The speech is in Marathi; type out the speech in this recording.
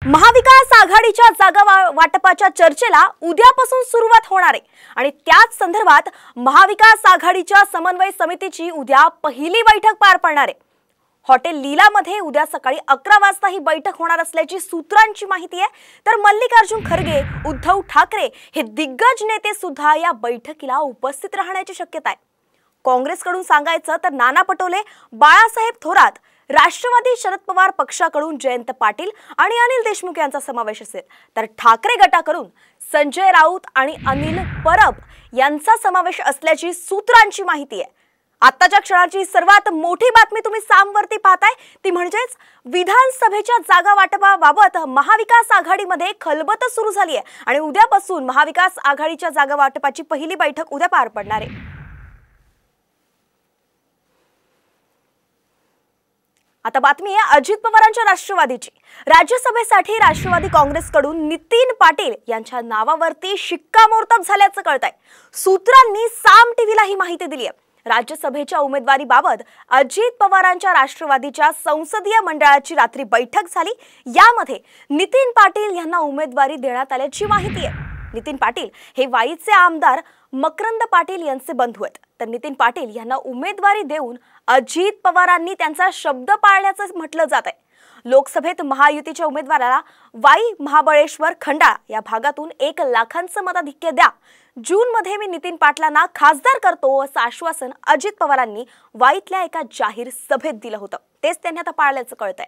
महाविकास आघाडीच्या जागा वाटपाच्या चर्चेला उद्यापासून सुरुवात होणार आहे आणि त्याच संदर्भात महाविकास आघाडीच्या समन्वय समितीची उद्या पहिली बैठक पार पडणार आहे। हॉटेल लीला मध्ये उद्या सकाळी 11 वाजता ही बैठक होणार असल्याची सूत्रांची माहिती आहे। तर मल्लिकार्जुन खरगे, उद्धव ठाकरे हे दिग्गज नेते सुद्धा या बैठकीला उपस्थित राहण्याची शक्यता आहे। काँग्रेसकडून सांगायचं तर नाना पटोले, बाळासाहेब थोरात, राष्ट्रवादी शरद पवार पक्षाकडून जयंत पाटील आणि अनिल देशमुख यांचा समावेश असेल, तर ठाकरे गटाकडून संजय राऊत आणि अनिल परब यांचा समावेश असल्याची सूत्रांची माहिती आहे। आताच्या क्षणाची सर्वात मोठी बातमी तुम्ही सामवरती पाहताय ती म्हणजेच विधानसभेच्या जागा वाटपाबाबत महाविकास आघाडीमध्ये खलबत सुरू झाली आहे आणि उद्यापासून महाविकास आघाडीच्या जागा वाटपाची पहिली बैठक उद्या पार पडणार आहे। आता बातमी आहे अजित पवारांच्या राष्ट्रवादीची। राज्यसभेसाठी राष्ट्रवादी काँग्रेसकडून नितीन पाटील यांच्या नावावरती शिक्कामोर्तब झाल्याचं कळतंय। सूत्रांनी साम टीव्हीला ही माहिती दिली आहे। राज्यसभेच्या उमेदवारीबाबत अजित पवारांच्या राष्ट्रवादीच्या संसदीय मंडळाची रात्री बैठक झाली। यामध्ये नितीन पाटील यांना उमेदवारी देण्यात आल्याची माहिती आहे। नितीन पाटील हे वाईचे आमदार मकरंद पाटील यांचे बंधू आहेत, तर नितीन पाटील यांना उमेदवारी देऊन अजित पवारांनी त्यांचा शब्द पाळल्याचं म्हटलं जात आहे। लोकसभेत महायुतीच्या उमेदवाराला वाई महाबळेश्वर खंडाळा या भागातून 1 लाखांचं मताधिक्य द्या, जून मध्ये मी नितीन पाटलांना खासदार करतो असं आश्वासन अजित पवारांनी वाईतल्या एका जाहीर सभेत दिलं होतं। तेच त्यांनी आता पाळल्याचं कळतंय।